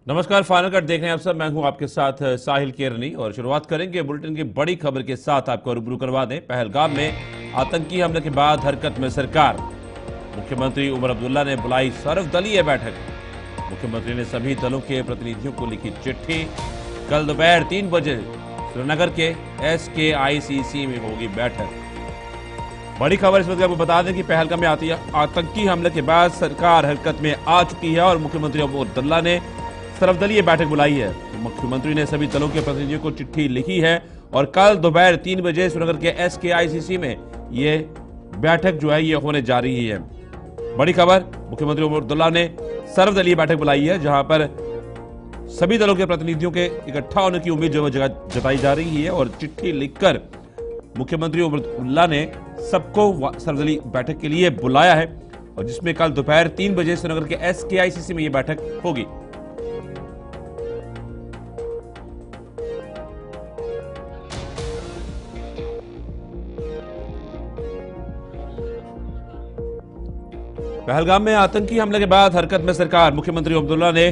नमस्कार, final cut देख रहे हैं आप सब। मैं हूं आपके साथ साहिल केरनी और शुरुआत करेंगे बुलेटिन की बड़ी खबर के साथ। आपको रूबरू करवा दें, पहलगाम में आतंकी हमले के बाद हरकत में सरकार। मुख्यमंत्री उमर अब्दुल्ला ने बुलाई सर्वदलीय बैठक। मुख्यमंत्री ने सभी दलों के प्रतिनिधियों को लिखी चिट्ठी। कल दोपहर 3 बजे श्रीनगर के SKICC में होगी बैठक। बड़ी खबर इस वक्त आपको बता दें कि पहलगाम में आतंकी हमले के बाद सरकार हरकत में आ चुकी है और मुख्यमंत्री उमर अब्दुल्ला ने सर्वदलीय बैठक बुलाई है। मुख्यमंत्री ने सभी दलों के प्रतिनिधियों को चिट्ठी लिखी है और कल दोपहर 3 बजे श्रीनगर के SKICC में ये बैठक जो है ये होने जा रही है। बड़ी खबर, मुख्यमंत्री उमर अब्दुल्ला ने सर्वदलीय बैठक बुलाई है जहां पर सभी दलों के प्रतिनिधियों के इकट्ठा होने की उम्मीद जो जताई जा रही है और चिट्ठी लिखकर मुख्यमंत्री उमर अब्दुल्ला ने सबको सर्वदलीय बैठक के लिए बुलाया है और जिसमें कल दोपहर 3 बजे श्रीनगर के SKICC में यह बैठक होगी। पहलगाम में आतंकी हमले के बाद हरकत में सरकार। मुख्यमंत्री अब्दुल्ला ने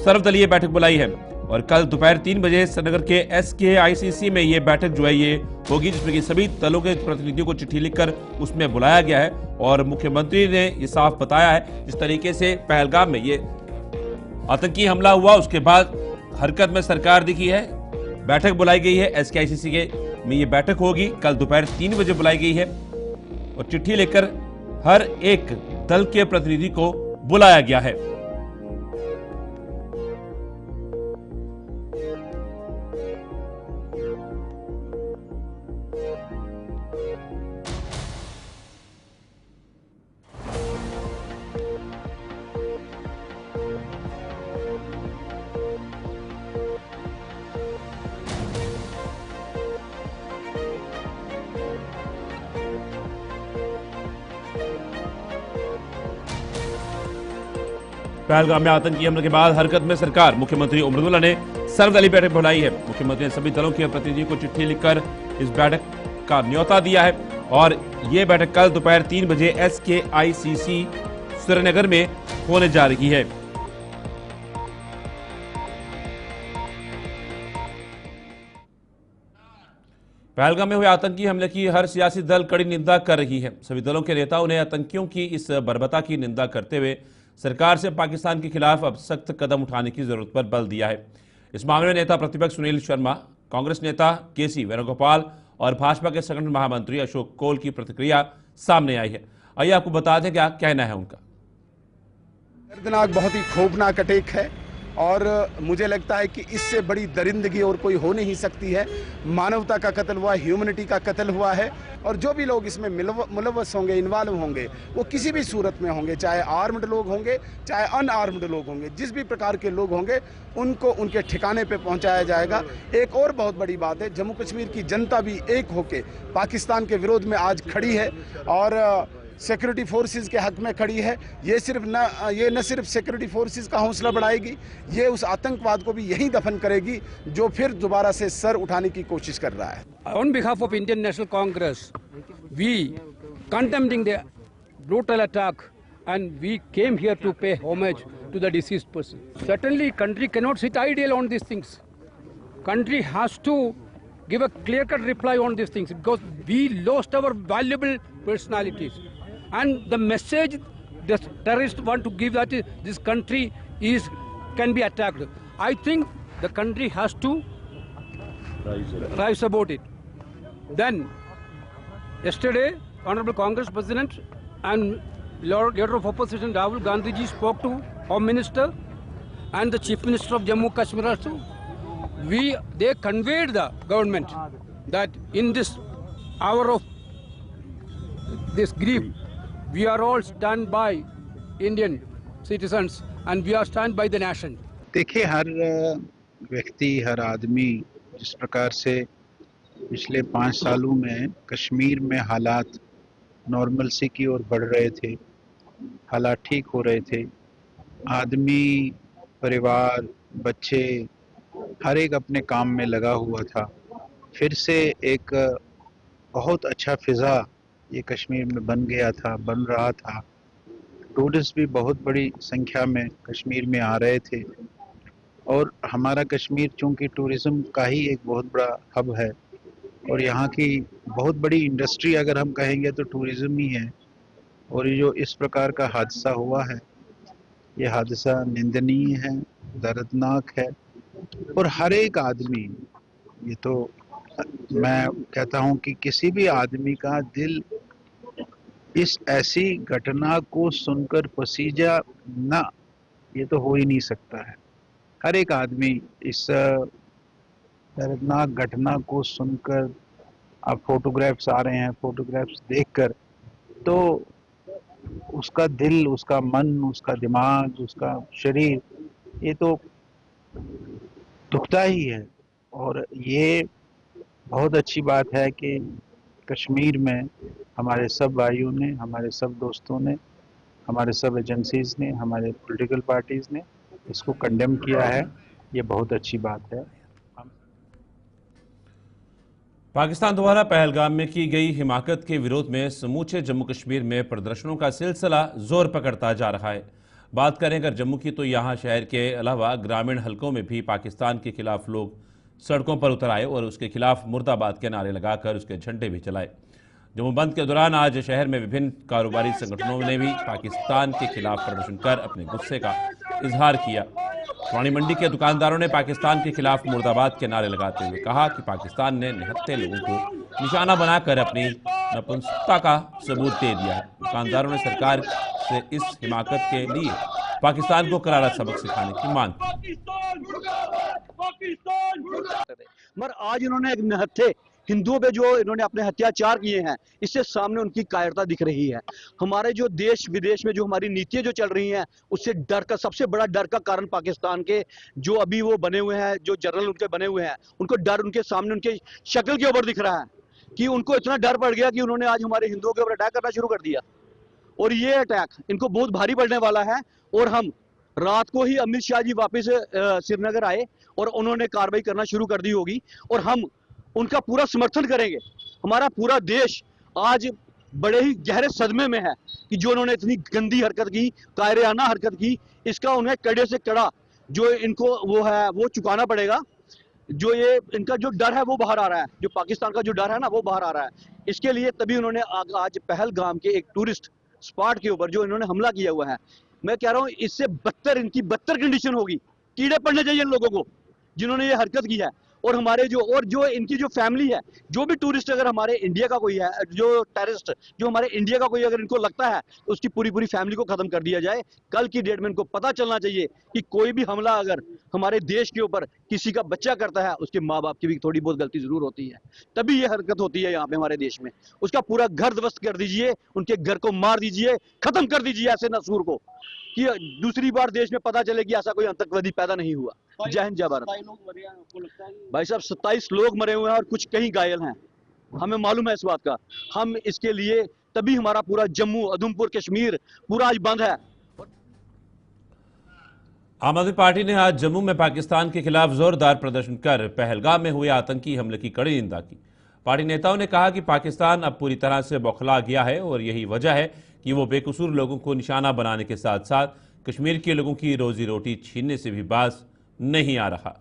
सर्वदलीय बैठक बुलाई है और कल दोपहर 3 बजे श्रीनगर के SKICC में यह बैठक जो है ये होगी, जिसमें कि सभी दलों के प्रतिनिधियों को चिट्ठी लिखकर उसमें बुलाया गया है। और मुख्यमंत्री ने ये साफ बताया है जिस तरीके से पहलगाम में ये आतंकी हमला हुआ उसके बाद हरकत में सरकार दिखी है, बैठक बुलाई गई है। SKICC के में ये बैठक होगी, कल दोपहर 3 बजे बुलाई गई है और चिट्ठी लेकर हर एक दल के प्रतिनिधि को बुलाया गया है। पहलगाम में आतंकी हमले के बाद हरकत में सरकार। मुख्यमंत्री उमर अब्दुल्ला ने सर्वदलीय बैठक बुलाई है। मुख्यमंत्री ने सभी दलों के प्रतिनिधियों को चिट्ठी लिखकर इस बैठक का न्योता दिया है और यह बैठक कल दोपहर 3 बजे SKICC श्रीनगर में होने जा रही है। पहलगाम में हुए आतंकी हमले की हर सियासी दल कड़ी निंदा कर रही है। सभी दलों के नेताओं ने आतंकियों की इस बर्बरता की निंदा करते हुए सरकार से पाकिस्तान के खिलाफ अब सख्त कदम उठाने की जरूरत पर बल दिया है। इस मामले में नेता प्रतिपक्ष सुनील शर्मा, कांग्रेस नेता KC वेणुगोपाल और भाजपा के संगठन महामंत्री अशोक कोल की प्रतिक्रिया सामने आई है। आइए आपको बता दें क्या कहना है उनका। दर्दनाक, बहुत ही खौफनाक अटैक है और मुझे लगता है कि इससे बड़ी दरिंदगी और कोई हो नहीं सकती है। मानवता का कत्ल हुआ, ह्यूमनिटी का कत्ल हुआ है और जो भी लोग इसमें मुलव्वस होंगे, इन्वॉल्व होंगे, वो किसी भी सूरत में होंगे, चाहे आर्म्ड लोग होंगे चाहे अनआर्म्ड लोग होंगे, जिस भी प्रकार के लोग होंगे उनको उनके ठिकाने पे पहुंचाया जाएगा। एक और बहुत बड़ी बात है, जम्मू कश्मीर की जनता भी एक होके पाकिस्तान के विरोध में आज खड़ी है और सिक्योरिटी फोर्सेस के हक में खड़ी है। ये न सिर्फ सिक्योरिटी फोर्सेस का हौसला बढ़ाएगी, ये उस आतंकवाद को भी यहीं दफन करेगी जो फिर दोबारा से सर उठाने की कोशिश कर रहा है। On behalf of Indian National Congress, we condemning the brutal attack and we came here to pay homage to the deceased person. Certainly, country cannot sit idle on these things. Country has to give a clear-cut reply on these things because we lost our valuable personalities. And the message the terrorists want to give that is this country can be attacked. I think the country has to rise about it. Then, yesterday, Honorable Congress President and Leader of Opposition Rahul Gandhi ji spoke to Home Minister and the Chief Minister of Jammu Kashmir also. They conveyed the government that in this hour of this grief, we are all stand by Indian citizens and we are stand by the nation. देखिए, हर व्यक्ति, हर आदमी जिस प्रकार से पिछले 5 सालों में कश्मीर में हालात नॉर्मलसी की ओर बढ़ रहे थे, हालात ठीक हो रहे थे, आदमी, परिवार, बच्चे हर एक अपने काम में लगा हुआ था। फिर से एक बहुत अच्छा फिज़ा ये कश्मीर में बन रहा था। टूरिस्ट भी बहुत बड़ी संख्या में कश्मीर में आ रहे थे और हमारा कश्मीर चूंकि टूरिज्म का ही एक बहुत बड़ा हब है और यहाँ की बहुत बड़ी इंडस्ट्री अगर हम कहेंगे तो टूरिज्म ही है। और ये जो इस प्रकार का हादसा हुआ है, ये हादसा निंदनीय है, दर्दनाक है और हर एक आदमी, ये तो मैं कहता हूँ कि किसी भी आदमी का दिल इस ऐसी घटना को सुनकर पसीजा ना, ये तो हो ही नहीं सकता है। हर एक आदमी इस दर्दनाक घटना को सुनकर, अब फोटोग्राफ्स आ रहे हैं, फोटोग्राफ्स देखकर तो उसका दिल, उसका मन, उसका दिमाग, उसका शरीर, ये तो दुखता ही है। और ये बहुत अच्छी बात है कि कश्मीर में हमारे सब भाइयों ने, हमारे सब दोस्तों ने, हमारे सब एजेंसीज ने, हमारे पॉलिटिकल पार्टीज ने इसको कंडेम किया है। ये बहुत अच्छी बात है। पाकिस्तान द्वारा पहलगाम में की गई हिमाकत के विरोध में समूचे जम्मू कश्मीर में प्रदर्शनों का सिलसिला जोर पकड़ता जा रहा है। बात करें अगर जम्मू की, तो यहाँ शहर के अलावा ग्रामीण हलकों में भी पाकिस्तान के खिलाफ लोग सड़कों पर उतर आए और उसके खिलाफ मुर्दाबाद के नारे लगाकर उसके झंडे भी चलाए। जम्मू बंद के दौरान आज शहर में विभिन्न कारोबारी संगठनों ने भी पाकिस्तान के खिलाफ प्रदर्शन कर अपने गुस्से का इजहार किया। वाणी मंडी के दुकानदारों ने पाकिस्तान के खिलाफ मुर्दाबाद के नारे लगाते हुए कहा कि पाकिस्तान ने निहत्थे लोगों को निशाना बनाकर अपनी नपुंसकता का सबूत दे दिया है। दुकानदारों ने सरकार से इस हिमाकत के लिए पाकिस्तान को करारा सबक सिखाने की मांग की। मगर आज इन्होंने एक निहत्थे हिंदुओं पे जो इन्होंने अपने अत्याचार किए हैं, इससे सामने उनकी कायरता दिख रही है। हमारे जो देश विदेश में जो हमारी नीतियां जो चल रही हैं, उससे डर का, सबसे बड़ा डर का कारण पाकिस्तान के जो अभी वो बने हुए हैं, जो जनरल उनके बने हुए हैं, उनको डर उनके सामने, उनके शक्ल के ऊपर दिख रहा है कि उनको इतना डर पड़ गया कि उन्होंने आज हमारे हिंदुओं के ऊपर अटैक करना शुरू कर दिया। और ये अटैक इनको बहुत भारी पड़ने वाला है। और हम रात को ही अमित शाह जी वापस श्रीनगर आए और उन्होंने कार्रवाई करना शुरू कर दी होगी और हम उनका पूरा समर्थन करेंगे। हमारा पूरा देश आज बड़े ही गहरे सदमे में है कि जो उन्होंने इतनी गंदी हरकत की, कायराना हरकत की, इसका उन्हें कड़े से कड़ा जो इनको वो है वो चुकाना पड़ेगा। जो ये इनका जो डर है वो बाहर आ रहा है, जो पाकिस्तान का जो डर है ना वो बाहर आ रहा है। इसके लिए तभी उन्होंने आज पहलगाम के एक टूरिस्ट स्पॉट के ऊपर जो इन्होंने हमला किया हुआ है, मैं कह रहा हूँ इससे बदतर, इनकी बदतर कंडीशन होगी। कीड़े पड़ने चाहिए इन लोगों को जिन्होंने ये हरकत की है। और हमारे जो इनकी जो फैमिली है, जो भी टूरिस्ट अगर हमारे इंडिया का कोई है, जो टेररिस्ट जो हमारे इंडिया का कोई अगर इनको लगता है, तो उसकी पूरी पूरी फैमिली को खत्म कर दिया जाए। कल की डेट में इनको पता चलना चाहिए कि कोई भी हमला अगर हमारे देश के ऊपर किसी का बच्चा करता है, उसके माँ बाप की भी थोड़ी बहुत गलती जरूर होती है, तभी ये हरकत होती है यहाँ पे हमारे देश में। उसका पूरा घर ध्वस्त कर दीजिए, उनके घर को मार दीजिए, खत्म कर दीजिए ऐसे नसूर को, कि दूसरी बार देश में पता चले कि ऐसा कोई आतंकवादी पैदा नहीं हुआ। जय हिंद, जय भारत। भाई साहब 27 लोग मरे हुए हैं और कुछ कहीं घायल हैं, हमें मालूम है इस बात का। हम इसके लिए तभी हमारा पूरा जम्मू, उधमपुर, कश्मीर पूरा आज बंद है। आम आदमी पार्टी ने आज जम्मू में पाकिस्तान के खिलाफ जोरदार प्रदर्शन कर पहलगाम में हुए आतंकी हमले की कड़ी निंदा की। पार्टी नेताओं ने कहा कि पाकिस्तान अब पूरी तरह से बौखला गया है और यही वजह है कि वो बेकसूर लोगों को निशाना बनाने के साथ साथ कश्मीर के लोगों की रोजी रोटी छीनने से भी बाज नहीं आ रहा।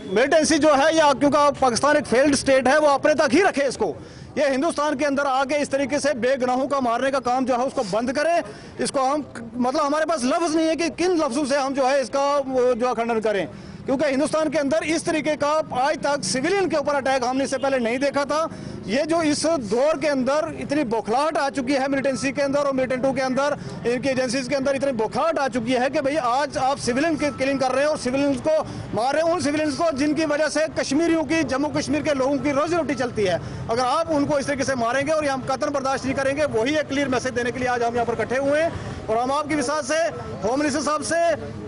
मिलिटेंसी जो है या क्योंकि पाकिस्तान एक फेल्ड स्टेट है, वो अपने तक ही रखे इसको। ये हिंदुस्तान के अंदर आके इस तरीके से बेगुनाहों का मारने का काम जो है उसको बंद करें। इसको हम मतलब हमारे पास लफ्ज नहीं है कि किन लफ्जों से हम जो है इसका जो खंडन करें, क्योंकि हिंदुस्तान के अंदर इस तरीके का आज तक सिविलियन के ऊपर अटैक हमने इससे पहले नहीं देखा था। ये जो इस दौर के अंदर इतनी बौखलाहट आ चुकी है मिलिटेंसी के अंदर और मिलिटेंटों के अंदर, इनकी एजेंसीज के अंदर इतनी बौखलाहट आ चुकी है कि भाई आज आप सिविलियन की किलिंग कर रहे हैं और सिविलियंस को मार रहे हैं, उन सिविलियंस को जिनकी वजह से कश्मीरियों की, जम्मू कश्मीर के लोगों की रोजी रोटी चलती है। अगर आप उनको इस तरीके से मारेंगे और हम कतल बर्दाश्त नहीं करेंगे, वही एक क्लियर मैसेज देने के लिए आज हम यहाँ पर इकट्ठे हुए हैं और हम आपके विश्वास से, होम मिनिस्टर साहब से,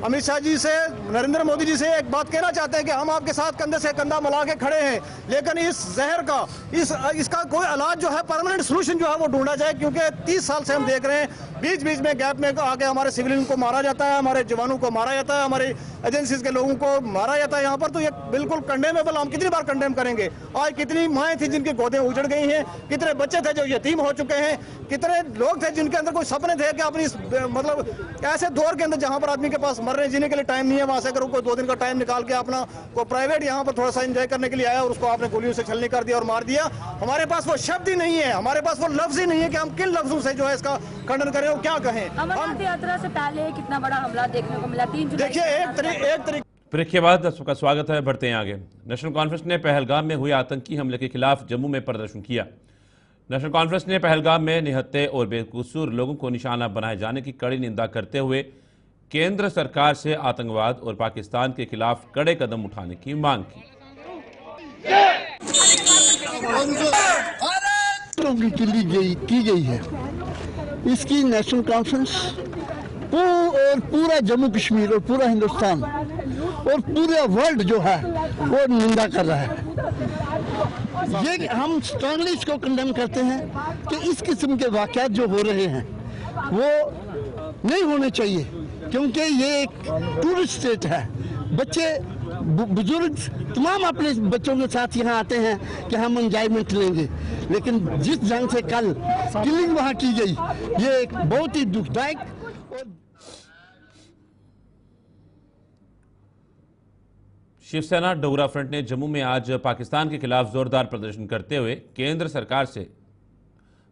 अमित शाह जी से, नरेंद्र मोदी जी से एक बात कहना चाहते हैं कि हम आपके साथ कंधे से कंधा मिला के खड़े हैं, लेकिन इस जहर का, इसका कोई इलाज जो है, परमानेंट सोल्यूशन जो है वो ढूंढा जाए, क्योंकि 30 साल से हम देख रहे हैं बीच बीच में गैप में आके हमारे सिविलियन को मारा जाता है, हमारे जवानों को मारा जाता है, हमारी एजेंसीज के लोगों को मारा जाता है यहाँ पर। तो ये बिल्कुल कंडेमेबल, हम कितनी बार कंडेम करेंगे। आज कितनी माएँ थी जिनकी गोदें उजड़ गई हैं, कितने बच्चे थे जो यतीम हो चुके हैं, कितने लोग थे जिनके अंदर कोई सपने थे कि अपनी मतलब ऐसे दौर के अंदर जहाँ पर आदमी के पास मरने जीने के लिए टाइम नहीं है, वहाँ से अगर कोई 2 दिन का टाइम निकाल के अपना को प्राइवेट यहाँ पर थोड़ा सा एंजॉय करने के लिए आया और उसको आपने गोलियों से छलनी कर दिया और मार दिया। हमारे पास वो शब्द ही नहीं है, हमारे पास वो लफ्ज ही नहीं है कि हम किन लफ्जों से जो है इसका खंडन करें और क्या कहें। अमरनाथ यात्रा से पहले कितना बड़ा हमला देखने को मिला 3 जुलाई। देखिए एक तरीके ब्रेक के बाद सबका स्वागत है। बढ़ते हैं आगे। नेशनल कॉन्फ्रेंस ने पहलगाम में हुए आतंकी हमले के खिलाफ जम्मू में प्रदर्शन किया। नेशनल कॉन्फ्रेंस ने पहलगाम में निहत्थे और बेकसूर लोगों को निशाना बनाए जाने की कड़ी निंदा करते हुए केंद्र सरकार से आतंकवाद और पाकिस्तान के खिलाफ कड़े कदम उठाने की मांग की। की गई है इसकी नेशनल कॉन्फ्रेंस और पूरा जम्मू कश्मीर और पूरा हिंदुस्तान और पूरा वर्ल्ड जो है वो निंदा कर रहा है। ये हम स्ट्रांगली इसको कंडेम करते हैं कि इस किस्म के वाक़यात जो हो रहे हैं वो नहीं होने चाहिए, क्योंकि ये एक टूरिस्ट स्टेट है। बच्चे बुजुर्ग तमाम अपने बच्चों के साथ यहाँ आते हैं कि हम एंजॉयमेंट लेंगे, लेकिन जिस ढंग से कल किलिंग वहाँ की गई, ये एक बहुत ही दुखदायक। शिवसेना डोगरा फ्रंट ने जम्मू में आज पाकिस्तान के खिलाफ जोरदार प्रदर्शन करते हुए केंद्र सरकार से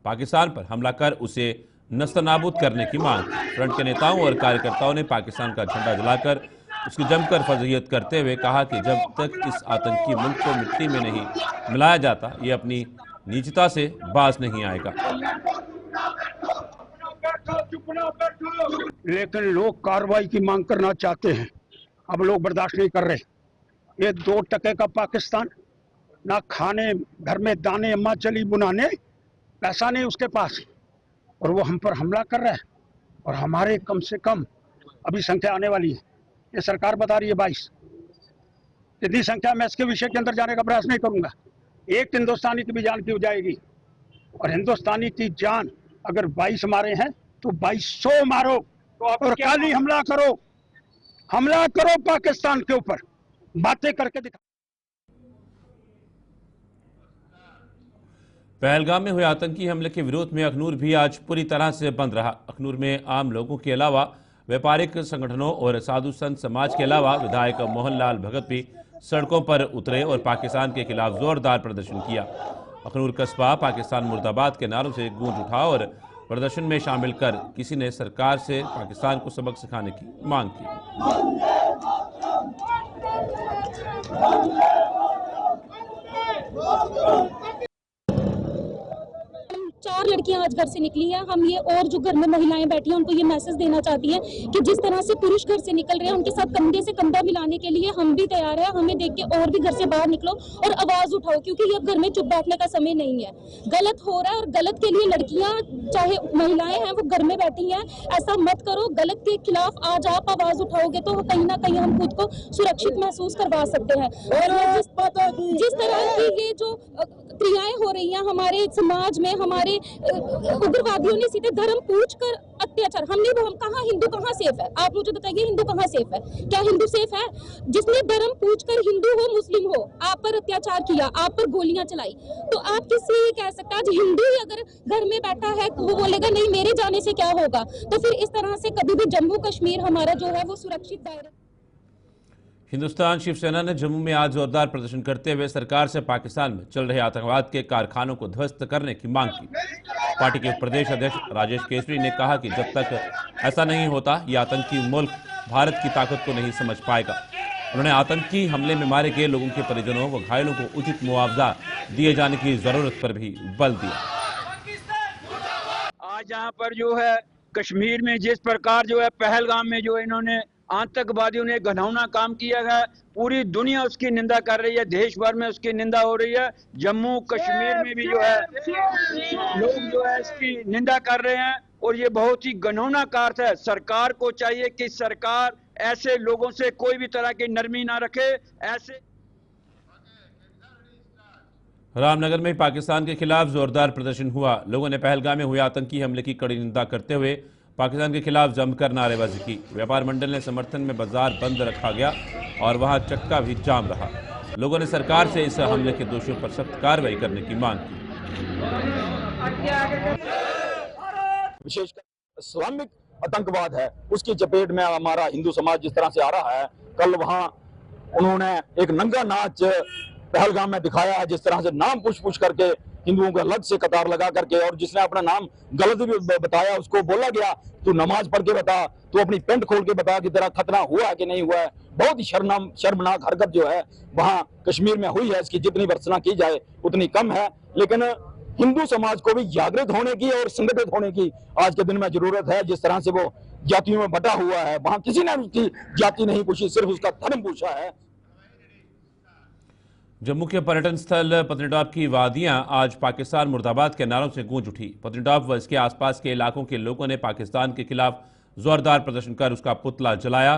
पाकिस्तान पर हमला कर उसे नस्तनाबूद करने की मांग की। फ्रंट के नेताओं और कार्यकर्ताओं ने पाकिस्तान का झंडा जलाकर उसकी जमकर फजीहत करते हुए कहा कि जब तक इस आतंकी मुल्क को मिट्टी में नहीं मिलाया जाता, ये अपनी नीचता से बाज नहीं आएगा। लेकिन लोग कार्रवाई की मांग करना चाहते हैं, अब लोग बर्दाश्त नहीं कर रहे। ये 2 टके का पाकिस्तान, ना खाने घर में दाने अम्मा चली बुनाने, पैसा नहीं उसके पास, और वो हम पर हमला कर रहा है। और हमारे कम से कम अभी संख्या आने वाली है, ये सरकार बता रही है 22। इतनी संख्या में इसके विषय के अंदर जाने का प्रयास नहीं करूंगा। एक हिंदुस्तानी की भी जान क्यों जाएगी, और हिंदुस्तानी की जान अगर 22 मारे हैं तो 2200 मारो, और कल ही हमला करो पाकिस्तान के ऊपर, बातें करके दिखा। पहलगाम में हुए आतंकी हमले के विरोध में अखनूर भी आज पूरी तरह से बंद रहा। अखनूर में आम लोगों के अलावा व्यापारिक संगठनों और साधु संत समाज के अलावा विधायक मोहन लाल भगत भी सड़कों पर उतरे और पाकिस्तान के खिलाफ जोरदार प्रदर्शन किया। अखनूर कस्बा पाकिस्तान मुर्दाबाद के नारों से गूंज उठा और प्रदर्शन में शामिल कर किसी ने सरकार से पाकिस्तान को सबक सिखाने की मांग की। 4 लड़कियां आज घर से निकली हैं। हम ये और जो घर में महिलाएं बैठी हैं उनको ये मैसेज देना चाहती हैं कि जिस तरह से पुरुष घर से निकल रहे हैं उनके साथ कंधे से कंधा मिलाने के लिए हम भी तैयार हैं। हमें देख के और भी घर से बाहर निकलो और आवाज उठाओ, क्योंकि ये घर में चुप बैठने का समय नहीं है। गलत हो रहा है और गलत के लिए लड़कियां चाहे महिलाएं हैं वो घर में बैठी हैं। ऐसा मत करो। गलत के खिलाफ आज आप आवाज उठाओगे तो कहीं ना कहीं हम खुद को सुरक्षित महसूस करवा सकते हैं। और जिस तरह की ये जो क्रियाएं हो रही हैं हमारे समाज में, हमारे उग्रवादियों ने सीधे धर्म पूछकर अत्याचार, हम कहाँ हिंदू कहाँ सेफ है? आप मुझे बताइए हिंदू कहाँ सेफ है? क्या हिंदू सेफ है? जिसने धर्म पूछकर हिंदू हो मुस्लिम हो आप पर अत्याचार किया, आप पर गोलियां चलाई, तो आप किससे ये कह सकते हैं? आज हिंदू ही अगर घर में बैठा है वो बोलेगा नहीं मेरे जाने से क्या होगा, तो फिर इस तरह से कभी भी जम्मू कश्मीर हमारा जो है वो सुरक्षित दायरा। हिंदुस्तान शिवसेना ने जम्मू में आज जोरदार प्रदर्शन करते हुए सरकार से पाकिस्तान में चल रहे आतंकवाद के कारखानों को ध्वस्त करने की मांग की। पार्टी के प्रदेश अध्यक्ष राजेश केसरी ने कहा कि जब तक ऐसा नहीं होता ये आतंकी मुल्क भारत की ताकत को नहीं समझ पाएगा। उन्होंने आतंकी हमले में मारे गए लोगों के परिजनों व घायलों को उचित मुआवजा दिए जाने की जरूरत पर भी बल दिया। आज यहाँ पर जो है कश्मीर में जिस प्रकार जो है पहलगाम में जो इन्होंने आतंकवादियों ने घिनौना काम किया है, पूरी दुनिया उसकी निंदा कर रही है, देश भर में उसकी निंदा हो रही है। जम्मू कश्मीर में भी जो है लोग जो है इसकी निंदा कर रहे हैं और ये बहुत ही घिनौना कार्य है। सरकार को चाहिए कि सरकार ऐसे लोगों से कोई भी तरह की नरमी ना रखे। ऐसे रामनगर में पाकिस्तान के खिलाफ जोरदार प्रदर्शन हुआ। लोगों ने पहलगाम में हुए आतंकी हमले की कड़ी निंदा करते हुए पाकिस्तान के खिलाफ जमकर नारेबाजी की। व्यापार मंडल ने समर्थन में बाजार बंद रखा गया और वहां चक्का भी जाम रहा। लोगों ने सरकार से इस हमले के दोषियों पर सख्त कार्रवाई करने की मांग की। विशेषकर इस्लामिक आतंकवाद है, उसकी चपेट में हमारा हिंदू समाज जिस तरह से आ रहा है। कल वहां उन्होंने एक नंगा नाच पहलगाम में दिखाया है, जिस तरह से नाम पुछ करके हिंदुओं को अलग से कतार लगा करके, और जिसने अपना नाम गलत भी बताया उसको बोला गया तू नमाज पढ़ के बता, तू अपनी पेंट खोल के बता कि तेरा खतना हुआ कि नहीं हुआ है। बहुत ही शर्मनाक हरकत जो है वहां कश्मीर में हुई है, इसकी जितनी भर्त्सना की जाए उतनी कम है। लेकिन हिंदू समाज को भी जागृत होने की और संगठित होने की आज के दिन में जरूरत है। जिस तरह से वो जातियों में बटा हुआ है, वहां किसी ने उसकी जाति नहीं पूछी, सिर्फ उसका धर्म पूछा है। जम्मू के पर्यटन स्थल पत्नीटॉप की वादियां आज पाकिस्तान मुर्दाबाद के नारों से गूंज उठी। पत्नीटॉप व इसके आसपास के इलाकों के लोगों ने पाकिस्तान के खिलाफ जोरदार प्रदर्शन कर उसका पुतला जलाया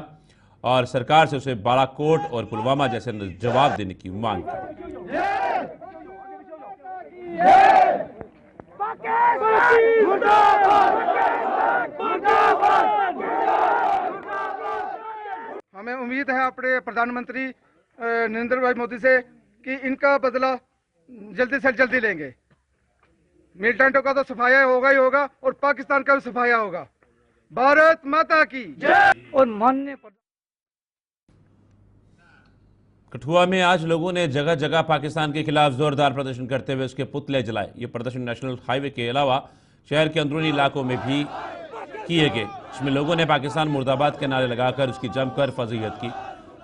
और सरकार से उसे बालाकोट और पुलवामा जैसे जवाब देने की मांग की। हमें उम्मीद है अपने प्रधानमंत्री नरेंद्र भाई मोदी से कि इनका बदला जल्दी से जल्दी लेंगे। मिलिटेंटों का तो सफाया होगा ही होगा और पाकिस्तान का भी सफाया होगा। भारत माता की जय। और माननीय कठुआ में आज लोगों ने जगह जगह पाकिस्तान के खिलाफ जोरदार प्रदर्शन करते हुए उसके पुतले जलाए। ये प्रदर्शन नेशनल हाईवे के अलावा शहर के अंदरूनी इलाकों में भी किए गए। इसमें लोगों ने पाकिस्तान मुर्दाबाद के नारे लगाकर उसकी जमकर फजीहत की।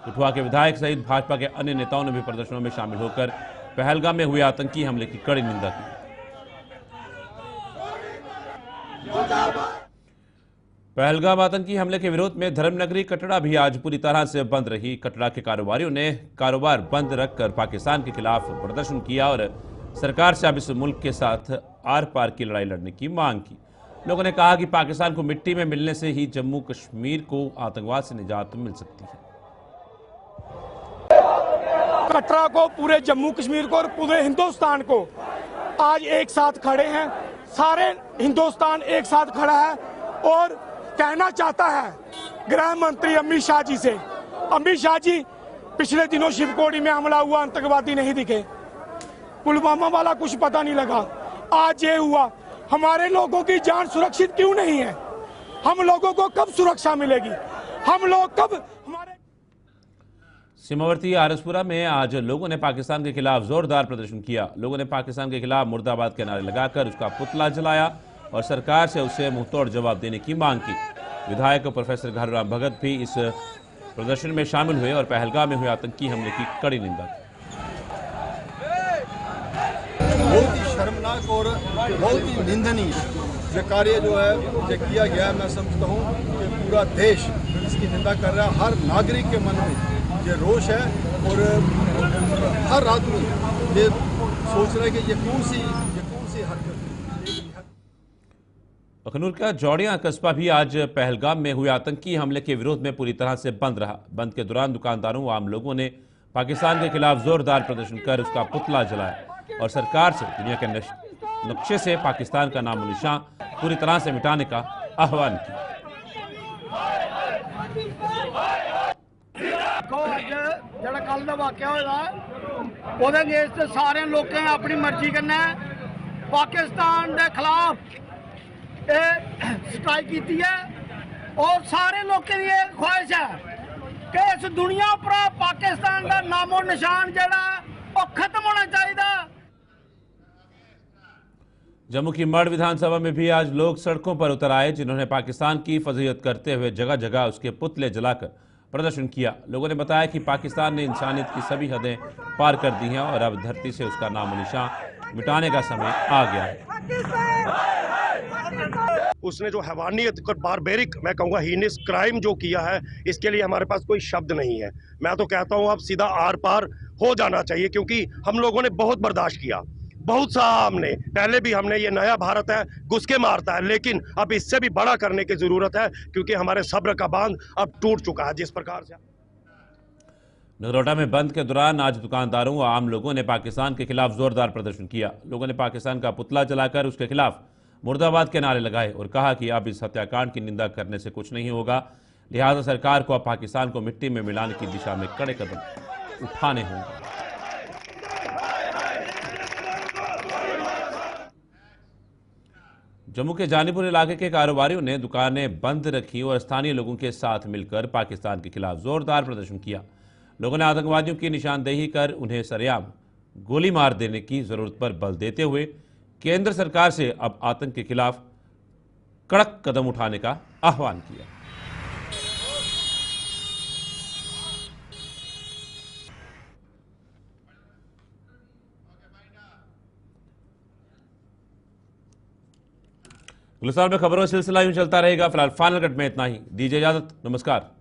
कठुआ के विधायक सहित भाजपा के अन्य नेताओं ने भी प्रदर्शनों में शामिल होकर पहलगाम में हुए आतंकी हमले की कड़ी निंदा की। पहलगाम आतंकी हमले के विरोध में धर्मनगरी कटरा भी आज पूरी तरह से बंद रही। कटरा के कारोबारियों ने कारोबार बंद रखकर पाकिस्तान के खिलाफ प्रदर्शन किया और सरकार से अब इस मुल्क के साथ आर पार की लड़ाई लड़ने की मांग की। लोगों ने कहा कि पाकिस्तान को मिट्टी में मिलने से ही जम्मू कश्मीर को आतंकवाद से निजात मिल सकती है। कटरा को, पूरे जम्मू कश्मीर को और पूरे हिंदुस्तान को आज एक साथ खड़े हैं। सारे हिंदुस्तान एक साथ खड़ा है और कहना चाहता है गृह मंत्री अमित शाह जी से, अमित शाह जी पिछले दिनों शिवकोड़ी में हमला हुआ, आतंकवादी नहीं दिखे, पुलवामा वाला कुछ पता नहीं लगा, आज ये हुआ। हमारे लोगों की जान सुरक्षित क्यों नहीं है? हम लोगों को कब सुरक्षा मिलेगी? हम लोग कब हमारे सीमावर्ती आरसपुरा में आज लोगों ने पाकिस्तान के खिलाफ जोरदार प्रदर्शन किया। लोगों ने पाकिस्तान के खिलाफ मुर्दाबाद के नारे लगाकर उसका पुतला जलाया और सरकार से उसे मुंहतोड़ जवाब देने की मांग की। विधायक प्रोफेसर घारूराम भगत भी इस प्रदर्शन में शामिल हुए और पहलगाम में हुए आतंकी हमले की कड़ी निंदा की। बहुत ही शर्मनाक और बहुत ही निंदनीय ये कार्य जो है ये किया गया है। मैं समझता हूँ कि पूरा देश इसकी निंदा कर रहा है। हर नागरिक के मन में ये रोष है और हर आदमी ये सोच रहा है कि ये कौन सी हरकत। अखनूर का जौड़ियां कस्बा भी आज पहलगाम में हुए आतंकी हमले के विरोध में पूरी तरह से बंद रहा। बंद के दौरान दुकानदारों व आम लोगों ने पाकिस्तान के खिलाफ जोरदार प्रदर्शन कर उसका पुतला जलाया और सरकार से दुनिया के नक्शे से पाकिस्तान का नामो निशान पूरी तरह से मिटाने का आह्वान किया। ਜਿਹੜਾ ਕੱਲ ਦਾ ਵਾਕਿਆ ਹੋਇਆ ਉਹਦੇ ਅਗੇਂਸਟ ਸਾਰੇ ਲੋਕਾਂ ਨੇ ਆਪਣੀ ਮਰਜ਼ੀ ਕਰਨਾ ਪਾਕਿस्तान ਦੇ ਖਿਲਾਫ ਇਹ ਸਟ੍ਰਾਈਕ ਕੀਤੀ ਹੈ ਔਰ ਸਾਰੇ ਲੋਕਾਂ ਦੀ ਇਹ ਖੁਆਇਸ਼ ਹੈ ਕਿ ਇਸ ਦੁਨੀਆ ਉੱਪਰ ਪਾਕਿस्तान ਦਾ ਨਾਮੋ ਨਿਸ਼ਾਨ ਜਿਹੜਾ ਉਹ ਖਤਮ ਹੋਣਾ ਚਾਹੀਦਾ। जम्मू की मढ़ विधानसभा में भी आज लोग सड़कों पर उतर आए, जिन्होंने पाकिस्तान की फजीहत करते हुए जगह जगह उसके पुतले जलाकर प्रदर्शन किया। लोगों ने बताया कि पाकिस्तान ने इंसानियत की सभी हदें पार कर दी हैं और अब धरती से उसका नामो निशान मिटाने का समय आ गया है। उसने जो हैवानियत और बारबेरिक, मैं कहूँगा हीनियस क्राइम जो किया है, इसके लिए हमारे पास कोई शब्द नहीं है। मैं तो कहता हूँ अब सीधा आर पार हो जाना चाहिए, क्योंकि हम लोगों ने बहुत बर्दाश्त किया। बहुत सा हमने पहले भी हमने ये नया भारत है घुस के मारता है, लेकिन अब इससे भी बड़ा करने की जरूरत है क्योंकि हमारे सब्र का बांध अब टूट चुका है। जिस प्रकार से नगरोटा में बंद के दौरान आज दुकानदारों व आम लोगों ने पाकिस्तान के खिलाफ जोरदार प्रदर्शन किया। लोगों ने पाकिस्तान का पुतला जलाकर उसके खिलाफ मुर्दाबाद के नारे लगाए और कहा कि अब इस हत्याकांड की निंदा करने से कुछ नहीं होगा, लिहाजा सरकार को अब पाकिस्तान को मिट्टी में मिलाने की दिशा में कड़े कदम उठाने होंगे। जम्मू के जानीपुर इलाके के कारोबारियों ने दुकानें बंद रखी और स्थानीय लोगों के साथ मिलकर पाकिस्तान के खिलाफ जोरदार प्रदर्शन किया। लोगों ने आतंकवादियों की निशानदेही कर उन्हें सरेआम गोली मार देने की जरूरत पर बल देते हुए केंद्र सरकार से अब आतंक के खिलाफ कड़क कदम उठाने का आह्वान किया। गुलस्तान में खबरों का सिलसिला यूं चलता रहेगा। फिलहाल फाइनल कट में इतना ही। दीजिए इजाजत, नमस्कार।